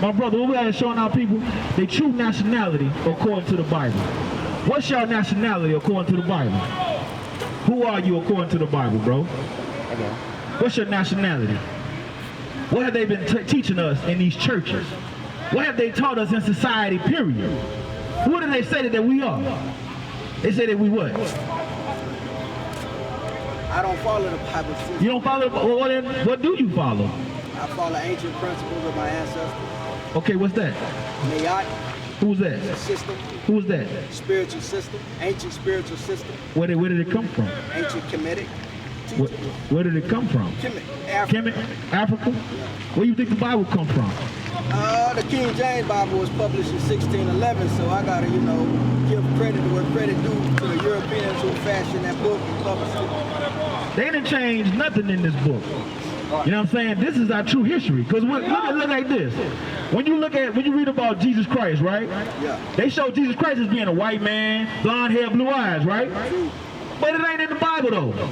My brother, what we are showing our people, their true nationality according to the Bible. What's your nationality according to the Bible? Who are you according to the Bible, bro? Okay. What's your nationality? What have they been teaching us in these churches? What have they taught us in society, period? What do they say that we are? They say that we what? I don't follow the Bible. You don't follow? Well, then, what do you follow? I follow ancient principles of my ancestors. Okay, what's that? Mayat. Who's that? System. Who's that? Spiritual system. Ancient spiritual system. Where did it come from? Ancient Khemetic. Where did it come from? Africa. Africa? Where do you think the Bible come from? The King James Bible was published in 1611, so I gotta, give credit where credit due to the Europeans who fashioned that book and published it. They didn't change nothing in this book. You know what I'm saying? This is our true history. Because look like this. When you read about Jesus Christ, right? Yeah. They show Jesus Christ as being a white man, blonde hair, blue eyes, right? True. But it ain't in the Bible though.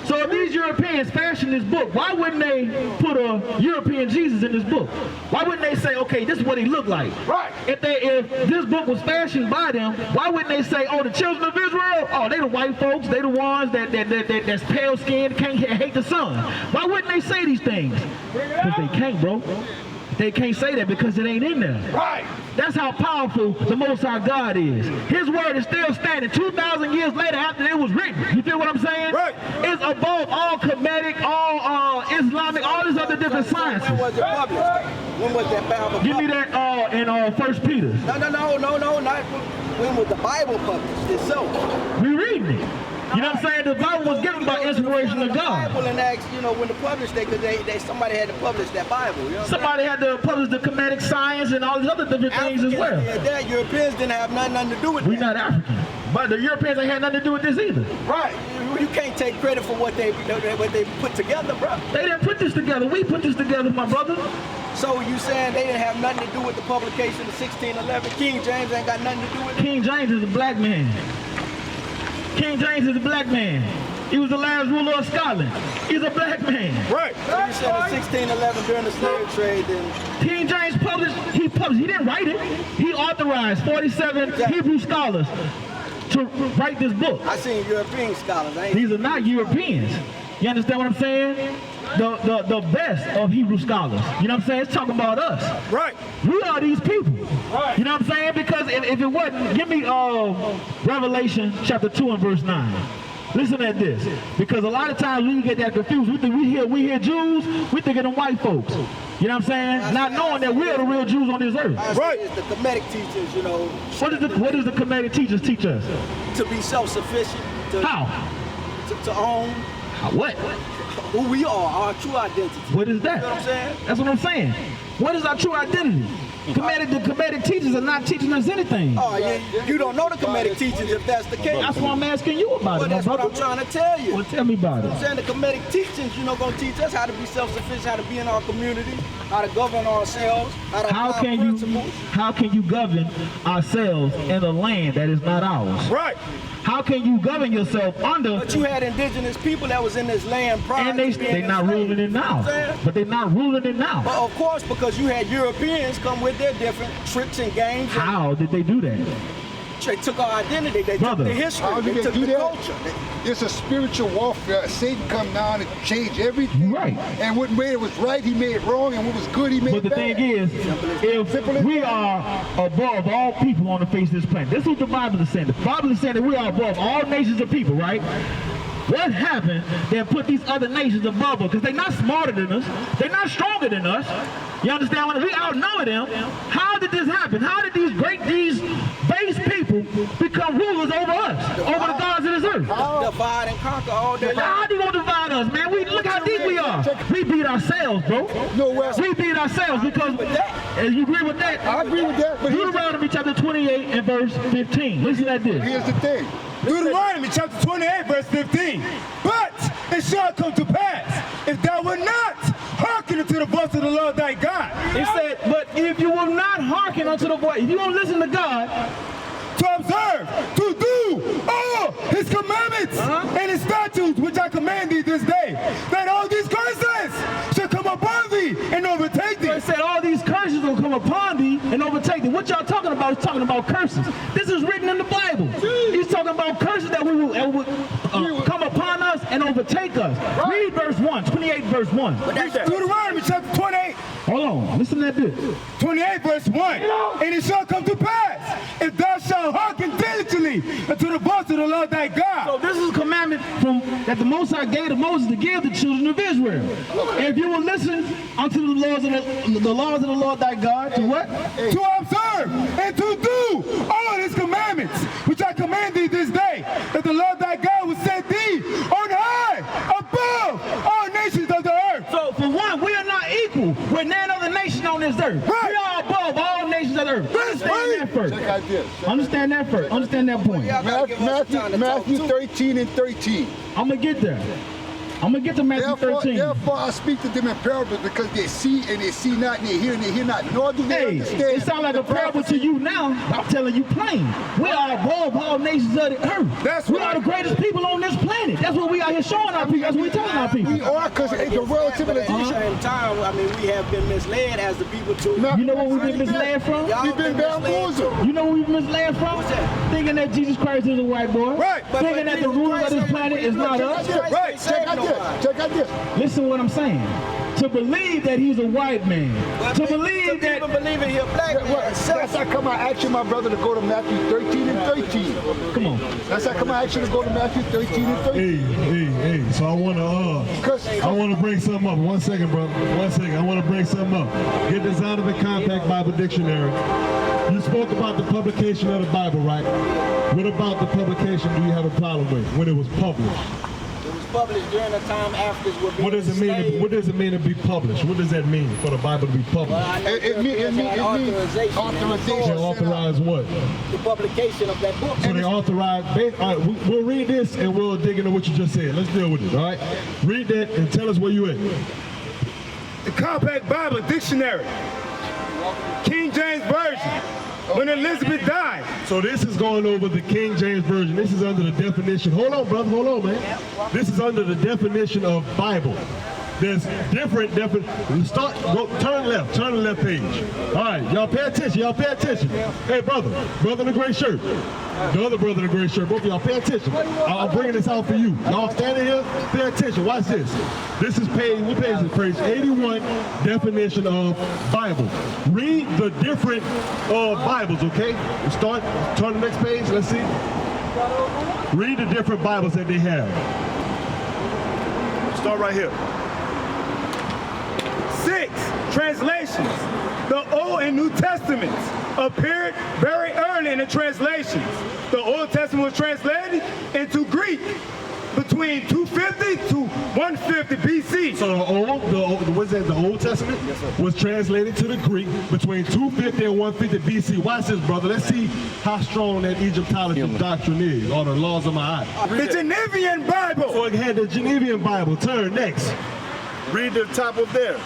So if these Europeans fashioned this book, why wouldn't they put a European Jesus in this book? Why wouldn't they say, okay, this is what he looked like? Right. If this book was fashioned by them, why wouldn't they say, oh, the children of Israel, oh, they the white folks, they the ones that's pale skinned, can't hate the sun. Why wouldn't they say these things? Because they can't, bro. They can't say that because it ain't in there. Right. That's how powerful the Most High God is. His word is still standing 2,000 years later after it was written. You feel what I'm saying? Right. It's above all Khemetic, all Islamic, all these other different sciences. When was it published? When was that Bible published? Give me that in 1 Peter. No, not when was the Bible published itself? We reading it. You know what I'm saying? The Bible was given by inspiration of God. Bible and asked, when to publish that, because somebody had to publish that Bible. You know Somebody had to publish the Khemetic science and all these other different things as well. Yeah, Europeans didn't have nothing to do with it. We're not African. But the Europeans ain't had nothing to do with this either. Right. You can't take credit for what they put together, bro. They didn't put this together. We put this together, my brother. So you saying they didn't have nothing to do with the publication of 1611? King James ain't got nothing to do with it? King James is a black man. King James is a black man. He was the last ruler of Scotland. He's a black man. Right. So you said in 1611 during the slave trade, then King James published, he didn't write it. He authorized 47 Hebrew scholars to write this book. I seen European scholars. These are not Europeans. You understand what I'm saying? The best of Hebrew scholars. You know what I'm saying? It's talking about us. Right. We are these people. Right. You know what I'm saying? Because if it wasn't, give me Revelation chapter 2 and verse 9. Listen at this. Because a lot of times we get that confused. We hear Jews, we think of them white folks. You know what I'm saying? Not knowing that we're the real Jews on this earth. Right. It's the Khemetic teachers, What does the Khemetic teachers teach us? To be self-sufficient. How? To own. What? Who we are, our true identity. What is that? You know what I'm saying? That's what I'm saying. What is our true identity? The Khemetic teachers are not teaching us anything. Oh, you don't know the Khemetic teachings if that's the case. That's why I'm asking you about it, my That's brother. what I'm trying to tell you. Well, tell me about it. I'm saying the Khemetic teachings, going to teach us how to be self-sufficient, how to be in our community, how to govern ourselves, how can you govern ourselves in a land that is not ours? Right. How can you govern yourself under? But you had indigenous people that was in this land prior. And they're not ruling it now. But they're not ruling it now. But of course, because you had Europeans come with their different tricks and games. How did they do that? They took our identity. They took the history. How did they took do the that? culture. It's a spiritual warfare. Satan come down and change everything. Right. And what made it was right, he made it wrong, and what was good, he made But the bad. thing is, if we are above all people on the face of this planet, this is what the Bible is saying. The Bible is saying that we are above all nations of people, right? What happened that put these other nations above us? Because they're not smarter than us. They're not stronger than us. You understand? When we outnumber them, how did this happen? How did these base people become rulers over us, over the gods of this earth? Divide and conquer all day long. How do you want to divide us, man? Look how deep we are. We beat ourselves, bro. We beat ourselves because, and you agree with that? I agree with that. But Deuteronomy chapter 28 and verse 15. Listen at this. here's the thing. Deuteronomy chapter 28 verse 15. But it shall come to pass, if thou wilt not hearken unto the voice of the Lord thy God. It said, but if you will not hearken unto the voice, if you don't listen to God, to observe, to do all his commandments and his statutes which I command thee this day, that all these curses shall come upon thee and overtake thee. it said all these curses will come upon thee and overtake thee. What y'all talking about is talking about curses. This is written in the Bible. He's talking about curses that will come upon us and overtake us. Read verse 1, 28 verse 1. Deuteronomy chapter 28. Hold on, listen to that bit. 28 verse 1. And it shall come to pass, if thou shalt hearken diligently unto the voice of the Lord thy God. So this is a commandment that the Most High gave to Moses to give the children of Israel. If you will listen unto the laws of the Lord thy God, to what? To observe and to do all his commandments, which I command thee this day, that the Lord thy God will set thee on high above all nations of the earth. So for one, we are not equal with none other nation on this earth. Right. We are above all nations of the earth. Understand that first. Check out this. Understand that first. Understand that point. Y'all gotta give us time to talk Matthew too. 13 and 13. I'm going to get there. I'm going to get to Matthew 13. Therefore I speak to them in parables, because they see and they see not, and they hear not, nor do they Hey, understand. it sounds like a parable to you now. I'm telling you plain. We are above all nations of the earth. We are the greatest people on this planet. That's what we are here showing our people. That's what we telling our people. We are, because the world But at civilization. the same time, I mean, we have been misled as the people too. You know what we've been misled from? Y'all We've been bamboozled. You know what we've been misled from? What's that? Thinking that Jesus Christ is a white boy. Right. Thinking that the ruler of this planet is not us. Right. Check out this. Check out this. Listen to what I'm saying. To believe that he's a white man. To believe that... People believing he a black man. That's how come I asked you, my brother, to go to Matthew 13 and 13. Come on. That's how come I asked you to go to Matthew 13 and 13. Hey, so I want to bring something up. 1 second, brother. 1 second. I want to bring something up. Get this out of the Compact Bible Dictionary. You spoke about the publication of the Bible, right? What about the publication do you have a problem with when it was published? It was published during the time after it was being What does it mean? enslaved. What does it mean to be published? What does that mean for the Bible to be Well, published? I know It means Europeans had authorization. They authorize what? the publication of that book. So they authorize. All right, we'll read this and we'll dig into what you just said. Let's deal with it. All right, read that and tell us where you at. The Compact Bible Dictionary. King James Version. When Elizabeth died. So this is going over the King James Version. This is under the definition. Hold on, brother. Hold on, man. This is under the definition of Bible. There's different definitions. Turn left. Turn the left page. All right, y'all pay attention. Y'all pay attention. Hey, brother in the gray shirt. The other brother in the gray shirt. Both of y'all pay attention. I'm bringing this out for you. Y'all standing here, pay attention. Watch this. This is page, what page is it? Page 81, definition of Bible. Read the different Bibles, okay? Turn the next page. Let's see. Read the different Bibles that they have. Start right here. 6 translations. The Old and New Testaments appeared very early in the translations. The Old Testament was translated into Greek between 250 to 150 BC. So the Old Testament was translated to the Greek between 250 and 150 BC. Watch this, brother. Let's see how strong that Egyptology doctrine is, or the laws of my eye. The Genevan Bible. So it had the Genevan Bible. Turn next. Read the top of there.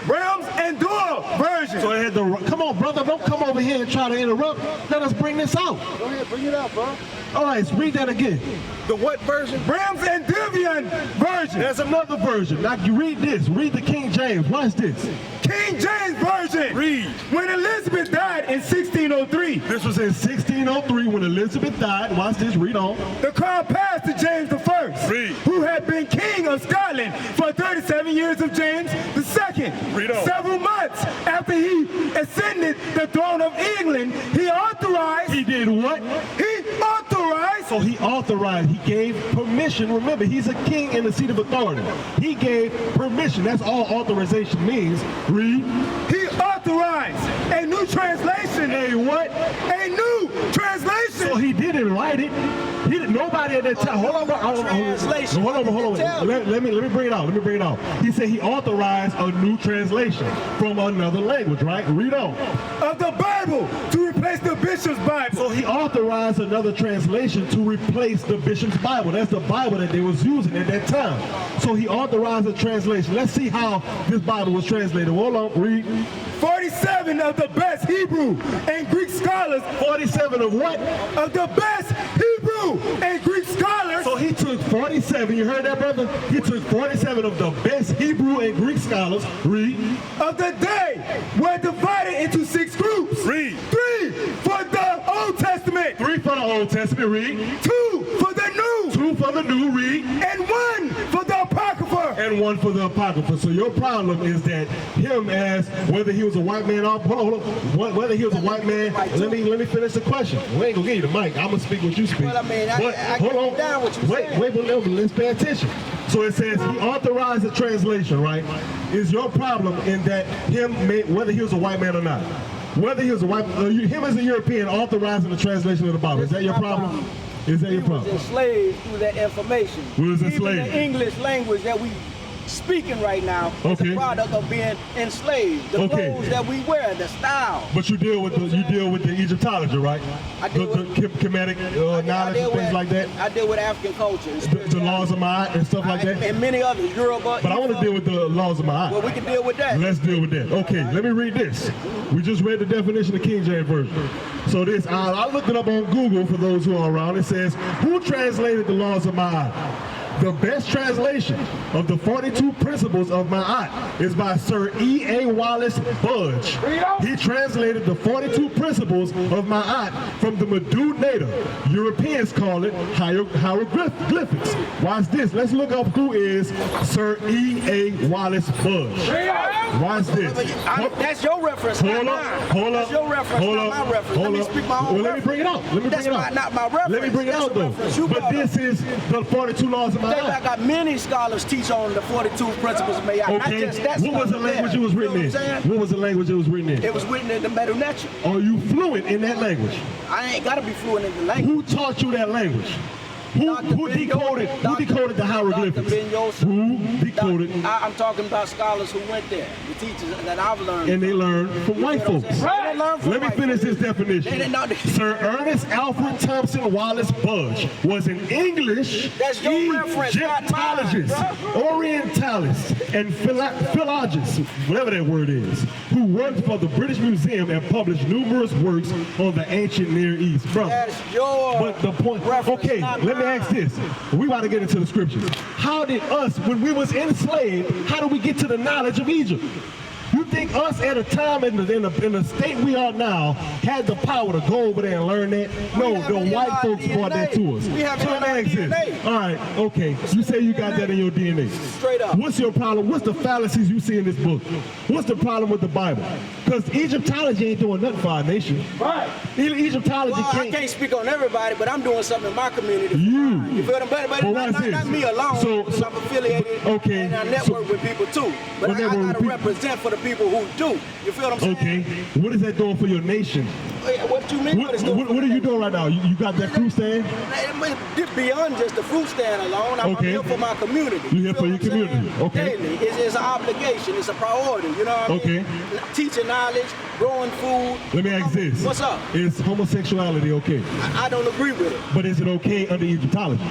Rams and Dura version. So it had the. Come on, brother. Don't come over here and try to interrupt. Let us bring this out. Go ahead, bring it out, bro. All right, so read that again. The what version? Rams and Divian version. There's another version. Now you read this. Read the King James. Watch this. King James version. Read. When Elizabeth died in 1603, This was in 1603 when Elizabeth died. Watch this. Read on. the crown passed to James I, Read. who had been king of Scotland for 37 years of James II. Read on. Several months after he ascended the throne of England, he authorized. He did what? He authorized. So he authorized, he gave permission. Remember, he's a king in the seat of authority. He gave permission. That's all authorization means. Read. He authorized a new translation. A what? A new translation. So he didn't write it. He didn't. Nobody at that time. Hold on. Translation. Hold on. Let me bring it out. Let me bring it out. He said he authorized a new translation from another language. Right? Read on. Of the Bible to replace the bishop's Bible. So he authorized another translation to replace the bishop's Bible. That's the Bible that they was using at that time. So he authorized a translation. Let's see how this Bible was translated. Hold on, read. 47 of the best Hebrew Hebrew and Greek scholars 47 of what? of the best Hebrew and Greek scholars So he took 47, you heard that, brother? He took 47 of the best Hebrew and Greek scholars, read, of the day were divided into 6 groups. Read. 3 for the Old Testament, 3 for the Old Testament, read, 2 for the New, 2 for the New, read, and 1 for the Apocrypha. and 1 for the Apocrypha. So your problem is that him as, whether he was a white man or, hold on, whether he was a white man, let me finish the question. We ain't gonna give you the mic, I'm gonna speak what you speak. Well, I mean, But, I hold get on, down what you're saying. wait, let's pay attention. So it says he authorized the translation, right? Is your problem in that whether he was a white man or not? Whether he was a white, him as a European authorizing the translation of the Bible, is that your problem? Is that your We was problem? enslaved through that information. We was Even enslaved. the English language that we speaking right now is Okay. a product of being enslaved. The Okay. clothes that we wear, the style. But you deal with the Egyptology, right? I The deal with- Khemetic knowledge and things like that. I deal with African culture. And The laws of Ma'at and stuff like that. And many others, Yoruba. But I want to deal with the laws of Ma'at. Well, we can deal with that. Let's deal with that. Okay, let me read this. We just read the definition of King James Version. So this, I looked it up on Google for those who are around. It says, who translated the laws of Ma'at? The best translation of the 42 principles of Ma'at is by Sir E.A. Wallace Budge. He translated the 42 principles of Ma'at from the Madhu native. Europeans call it hieroglyphics. Watch this. Let's look up who is Sir E.A. Wallace Budge. Watch this. That's your reference, not mine. That's your reference, not my reference. Let me speak my own Well, let me reference. bring it out. That's not my reference. Let me bring it That's out, the though. reference you But brought this up. is the 42 laws of I Ma'at. got many scholars teach on the 42 principles of Ma'at. Not Okay. just that What was the stuff language there. it was written You in? know what I'm saying? What was the language it was written in? It was written in the Medu Neter. Are you fluent in that language? I ain't gotta be fluent in the language. Who taught you that language? Who Dr. decoded the hieroglyphics? Dr. Ben Yosef. Who decoded? I'm talking about scholars who went there, the teachers that I've learned. And they learned from white folks. They didn't learn from Let me white finish folks. this definition. They didn't know. Sir Ernest Alfred Thompson Wallace Budge was an English That's your reference, not mine, Egyptologist, bro. Orientalist, and philologist, whatever that word is, who worked for the British Museum and published numerous works on the ancient Near East. Brother. That's your But the point, reference, okay, not let me mine. ask this. We about to get into the scriptures. How did us, when we was enslaved, how did we get to the knowledge of Egypt? You think us at a time in the state we are now had the power to go over there and learn that? No, have the it in white our folks brought that to us. We have it So in let me our ask this. DNA. All right, okay. You say you got that in your DNA. Straight up. What's your problem? What's the fallacies you see in this book? What's the problem with the Bible? Because Egyptology ain't doing nothing for our nation. Right. Egyptology Well, I can't speak on everybody, but I'm doing something in my community. You. You feel them? But Well, watch not this. me alone, So- because I'm affiliated okay. and I network with people too. But Well, I network got to with people. represent for the people who do. You feel what I'm saying? Okay. What is that doing for your nation? What you mean? What are you doing right now? You got that fruit stand? Beyond just the fruit stand alone, I'm Okay. here for my community. You here feel for your what I'm saying? community. Okay. Daily. It's an obligation. It's a priority. You know what I Okay. mean? Teaching knowledge, growing food. Let me ask this. What's up? Is homosexuality okay? I don't agree with it. But is it okay under Egyptology?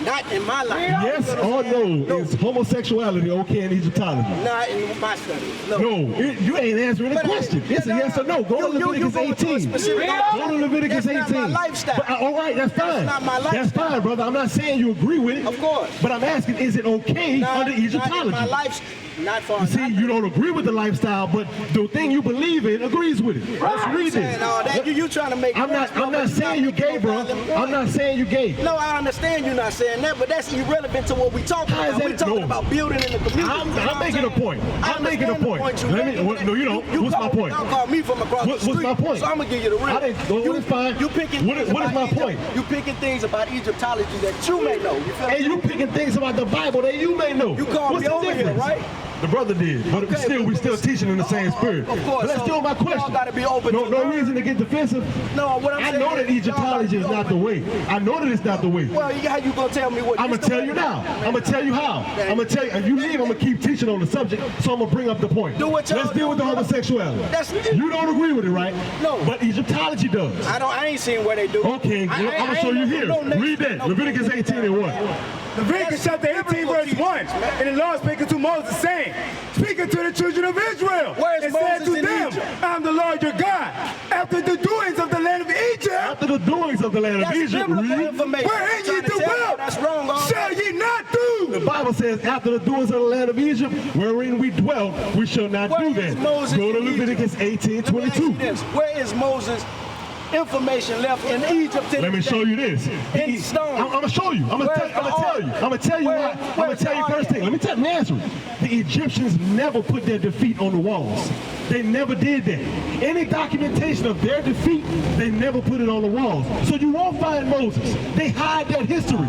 Not in my life. Yes You know or what I'm saying? no? Is homosexuality okay in Egyptology? Not in my study. No, you ain't answering the But question. It's a yes or no. Go to Leviticus going to a 18. specific- Go to Leviticus That's 18. not my lifestyle. But, all right, that's fine. not my That's lifestyle. fine, brother. I'm not saying you agree with it. Of course. But I'm asking, is it okay under Not in Egyptology? my life. Not for. You see, you don't agree with the lifestyle, but the thing you believe in agrees with it. Let's read this. saying all that. You trying to make. I'm not saying you gay, bro. I'm not saying you gay. No, I understand you not saying that, but that's irrelevant to what we talking How is about. We that- talking no. about building in the community. I'm You know what making a saying? point. I I'm making a understand the point. you Let me- making, what- no, you don't. What's my point? Don't call me from across What's the street. my point? So I'm gonna give you the real. I didn't- well, it's fine. You picking. What is things my about Egypt- point? You picking things about Egyptology that you may know. You feel And me? you picking things about the Bible that you may know. You called What's me the over here, difference? right? The brother did, but Okay, we still teaching in the same spirit. Of course. But let's So, deal with my y'all question. gotta be open No, to no learn. reason to get defensive. No, what I'm I saying know that is, y'all gotta Egyptology be is not open. the way. I know that it's not the way. Well, how you gonna tell me what? I'm gonna tell you now. I'm gonna tell you how. I'm gonna tell you. If you leave, I'm gonna keep teaching on the subject. So I'm gonna bring up the point. Do what y'all Let's deal with the do, bro. homosexuality. That's- You don't agree with it, right? No. But Egyptology does. I ain't seen where they do. Okay, well, I'm gonna show you here. Read that. Leviticus 18 and 1. Leviticus chapter 18, verse 1. And the Lord speaking to Moses, saying, speaking to the children of Israel, Where's and said Moses to in them, Egypt? I'm the Lord your God. the land of Egypt. Wherein ye dwell, that's wrong. shall ye not do. The Bible says, after the doings of the land of Egypt, wherein we dwelt, we shall not do that. Go to Leviticus 18:22. Where is Moses' information left in Egypt? Let me show you this. In stone. I'm gonna show you. I'm gonna tell you. I'm gonna tell you why. I'm gonna tell you first thing. Let me answer it. The Egyptians never put their defeat on the walls. They never did that. Any documentation of their defeat, they never put it on the walls. So you won't find Moses. They hide that history.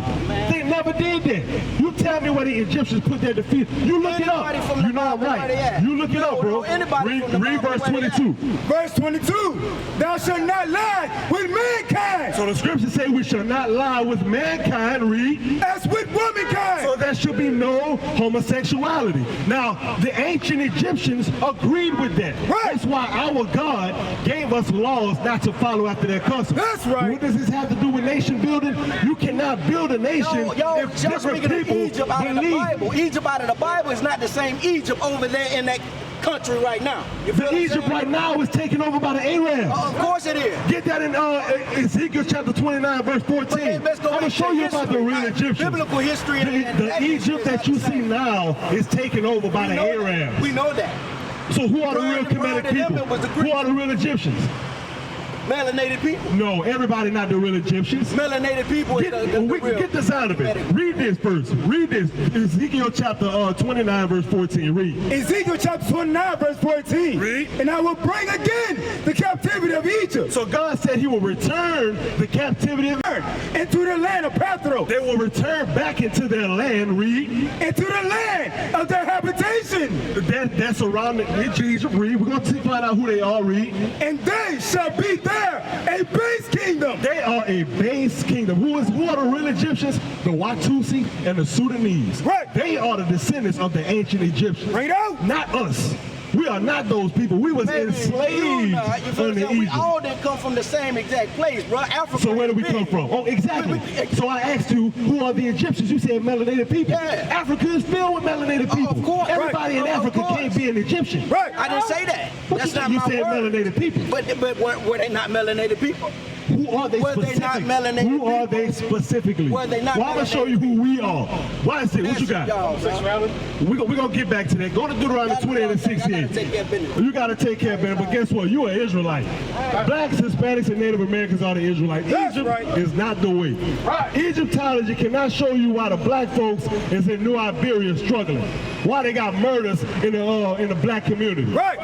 They never did that. You tell me where the Egyptians put their defeat. You look it up. You know I'm right. You look it up, bro. Read verse 22. Verse 22, thou shalt not lie with mankind. So the scriptures say we shall not lie with mankind, read. As with womankind. So there should be no homosexuality. Now, the ancient Egyptians agreed with that. Right. That's why our God gave us laws not to follow after their customs. That's right. What does this have to do with nation building? You cannot build a nation if different people Egypt out of the believe. Bible. Egypt out of the Bible is not the same Egypt over there in that country right now. You feel The Egypt right now is taken over by the Arabs. Of course it is. Get that in Ezekiel chapter 29, verse 14. Let's go I'm going to show you about the real Egyptians. Biblical history. The Egypt that you see now is taken over by the Arabs. We know that. So who are the real Khemetic people? Who are the real Egyptians? Melanated people. No, everybody not the real Egyptians. Melanated people. Get this out of it. Read this first. Read this. Ezekiel chapter 29, verse 14. Read. Ezekiel chapter 29, verse 14. Read. And I will bring again the captivity of Egypt. So God said he will return the captivity of into the land of Pathros. They will return back into their land. Read. Into the land of their habitation. That's around Egypt. Read. We're going to find out who they are. Read. And they shall be there a base kingdom. They are a base kingdom. Who are the real Egyptians? The Watusi and the Sudanese. Right. They are the descendants of the ancient Egyptians. Right out. Not us. We are not those people. We was enslaved under We Egypt. all didn't come from the same exact place, bro. Africa. So where do we come from? Oh, exactly. So I asked you, who are the Egyptians? You said melanated people. Yeah. Africa is filled with melanated people. Of course. Everybody in Africa can't be an Egyptian. Right. I didn't say that. That's not You my said word. melanated people. But were they not melanated people? Who are they Were they specifically? not melanated Who are people? they specifically? Were they not Well, I'm going to show you who we are. Why is it? What you got? We're going to get back to that. Go to Deuteronomy 28 and 68. You got to take care of business. But guess what? You are Israelite. Blacks, Hispanics, and Native Americans are the Israelites. Egypt is not the way. Egyptology cannot show you why the black folks is in New Iberia struggling. Why they got murders in the black community. Right.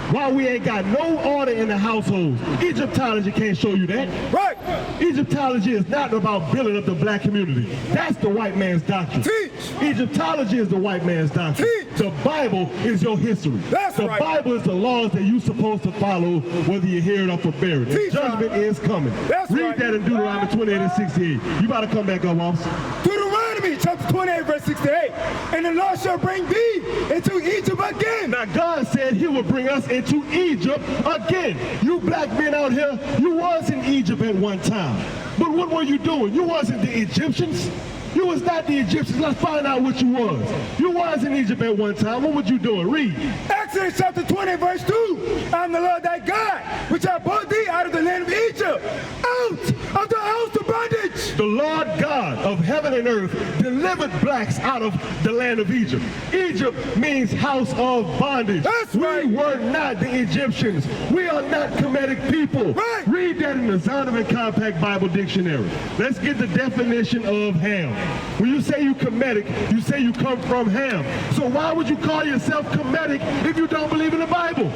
Why we ain't got no order in the households. Egyptology can't show you that. Right. Egyptology is not about building up the black community. That's the white man's doctrine. Teach. Egyptology is the white man's doctrine. Teach. The Bible is your history. That's the right. Bible is the laws that you're supposed to follow, whether you hear it or forbear it. Teach. Judgment is coming. That's Read right. that in Deuteronomy 28 and 68. You about to come back up, officer. Deuteronomy chapter 28, verse 68. And the Lord shall bring thee into Egypt again. Now God said he would bring us into Egypt again. You black men out here, you was in Egypt at one time. But what were you doing? You wasn't the Egyptians. You was not the Egyptians. Let's find out what you was. You was in Egypt at one time. What was you doing? Read. Exodus chapter 20, verse 2. I am the Lord thy God, which I brought thee out of the land of Egypt, out of the house of bondage. The Lord God of heaven and earth delivered blacks out of the land of Egypt. Egypt means house of bondage. That's right. We were not the Egyptians. We are not Khemetic people. Right. Read that in the Zondervan Compact Bible Dictionary. Let's get the definition of Ham. When you say you Khemetic, you say you come from Ham. So why would you call yourself Khemetic if you don't believe in the Bible?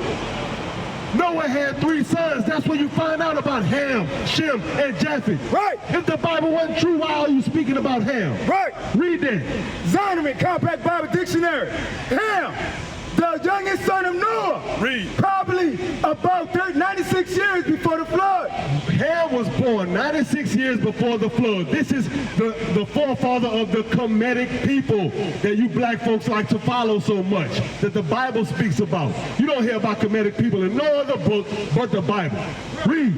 Noah had 3 sons. That's where you find out about Ham, Shem, and Japheth. Right. If the Bible wasn't true, why are you speaking about Ham? Right. Read that. Zondervan Compact Bible Dictionary. Ham, the youngest son of Noah. Read. Probably about 96 years before the flood. Ham was born 96 years before the flood. This is the forefather of the Khemetic people that you black folks like to follow so much, that the Bible speaks about. You don't hear about Khemetic people in no other book but the Bible. Read.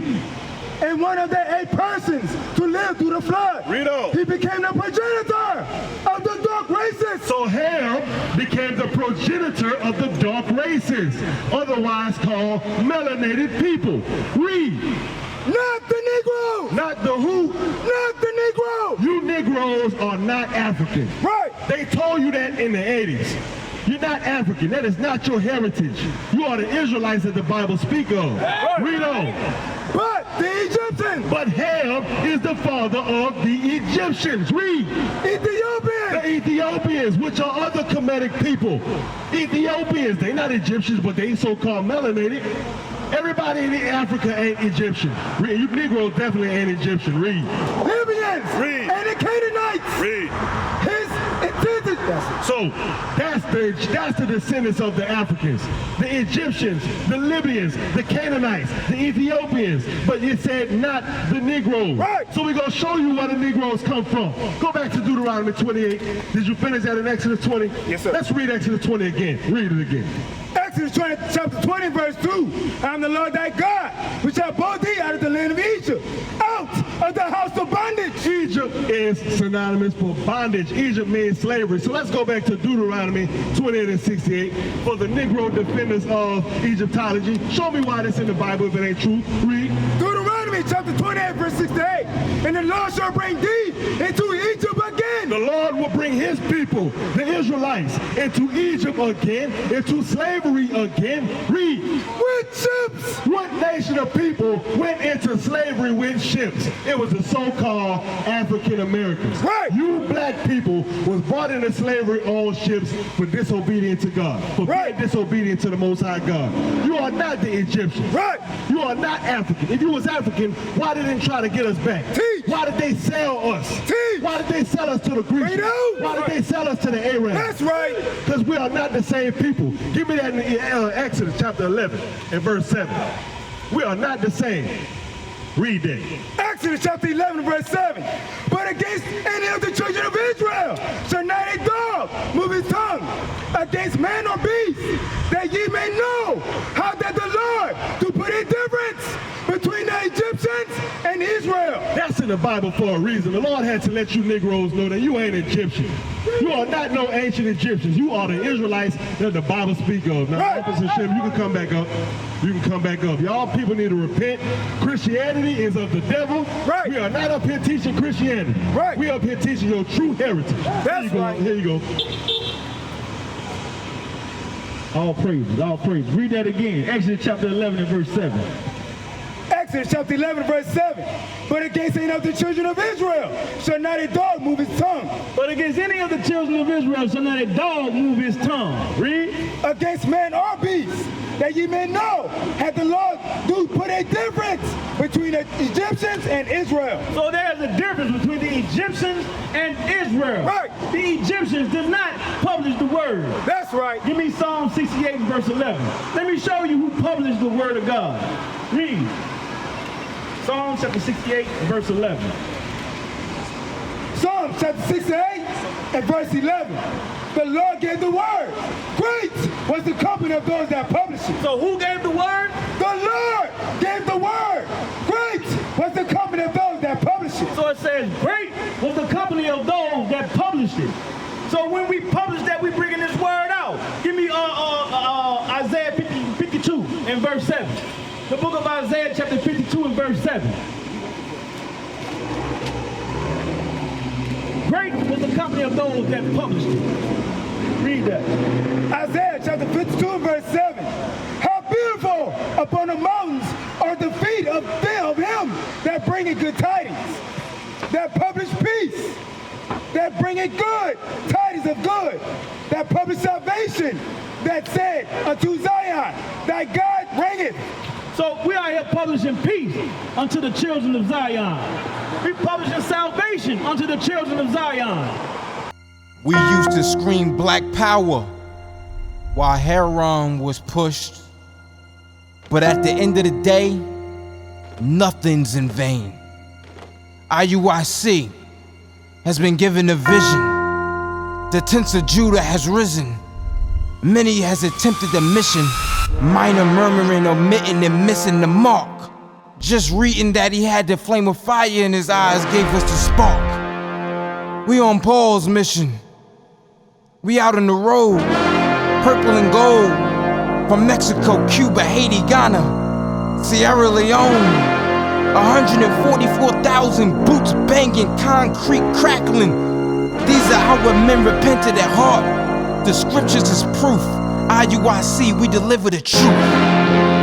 And one of the 8 persons to live through the flood. Read on. He became the progenitor of the dark races. So Ham became the progenitor of the dark races, otherwise called melanated people. Read. Not the Negro. Not the who? Not the Negro. You Negroes are not African. Right. They told you that in the 80s. You're not African. That is not your heritage. You are the Israelites that the Bible speak of. Read on. But the Egyptians. But Ham is the father of the Egyptians. Read. Ethiopians. The Ethiopians, which are other Khemetic people. Ethiopians, they not Egyptians, but they so-called melanated. Everybody in Africa ain't Egyptian. Read. You Negroes definitely ain't Egyptian. Read. Libyans. Read. And the Canaanites. Read. His intended. So that's the descendants of the Africans, the Egyptians, the Libyans, the Canaanites, the Ethiopians, but it said not the Negroes. Right. So we're going to show you where the Negroes come from. Go back to Deuteronomy 28. Did you finish that in Exodus 20? Yes, sir. Let's read Exodus 20 again. Read it again. Exodus chapter 20, verse 2. I am the Lord thy God, which I brought thee out of the land of Egypt, out of the house of bondage. Egypt is synonymous for bondage. Egypt means slavery. So let's go back to Deuteronomy 28 and 68 for the Negro defenders of Egyptology. Show me why this in the Bible if it ain't true. Read. Deuteronomy chapter 28, verse 68. And the Lord shall bring thee into Egypt again. The Lord will bring his people, the Israelites, into Egypt again, into slavery again. Read. With ships. What nation of people went into slavery with ships? It was the so-called African Americans. Right. You black people was brought into slavery on ships for disobedience to God, for being disobedient to the Most High God. You are not the Egyptians. Right. You are not African. If you was African, why did they try to get us back? Teach. Why did they sell us? Teach. Why did they sell us to the Greeks? Read out. Why did they sell us to the Arabs? That's right. Because we are not the same people. Give me that in Exodus chapter 11 and verse 7. We are not the same. Read that. Exodus chapter 11, verse 7. But against any of the children of Israel shall not a dog move his tongue against man or beast, that ye may know how that the Lord do put a difference between the Egyptians and Israel. That's in the Bible for a reason. The Lord had to let you Negroes know that you ain't Egyptian. You are not no ancient Egyptians. You are the Israelites that the Bible speak of. Now, Officer Shim, you can come back up. You can come back up. Y'all people need to repent. Christianity is of the devil. Right. We are not up here teaching Christianity. Right. We up here teaching your true heritage. That's right. Here you go. All praises, all praises. Read that again. Exodus chapter 11 and verse 7. Exodus chapter 11, verse 7. But against any of the children of Israel shall not a dog move his tongue. But against any of the children of Israel shall not a dog move his tongue. Read. Against man or beast, that ye may know, had the Lord do put a difference between the Egyptians and Israel. So there's a difference between the Egyptians and Israel. Right. The Egyptians did not publish the word. That's right. Give me Psalm 68 and verse 11. Let me show you who published the word of God. Read. Psalm chapter 68 and verse 11. Psalm chapter 68 and verse 11. The Lord gave the word. Great was the company of those that published it. So who gave the word? The Lord gave the word. Great was the company of those that published it. So it says, great was the company of those that published it. So when we publish that, we bringing this word out. Give me Isaiah 52 and verse 7. The book of Isaiah chapter 52 and verse 7. Great was the company of those that published it. Read that. Isaiah chapter 52 and verse 7. How beautiful upon the mountains are the feet of him that bringeth good tidings, that publish peace, that bringeth good tidings of good, that publish salvation, that said unto Zion, thy God reigneth. So we are here publishing peace unto the children of Zion. We publishing salvation unto the children of Zion. We used to scream black power while Heron was pushed. But at the end of the day, nothing's in vain. IUIC has been given a vision. The tents of Judah has risen. Many has attempted the mission. Minor murmuring, omitting, and missing the mark. Just reading that he had the flame of fire in his eyes gave us the spark. We on Paul's mission. We out on the road, purple and gold. From Mexico, Cuba, Haiti, Ghana, Sierra Leone, 144,000 boots banging, concrete crackling. These are our men repented at heart. The scriptures is proof. IUIC, we deliver the truth.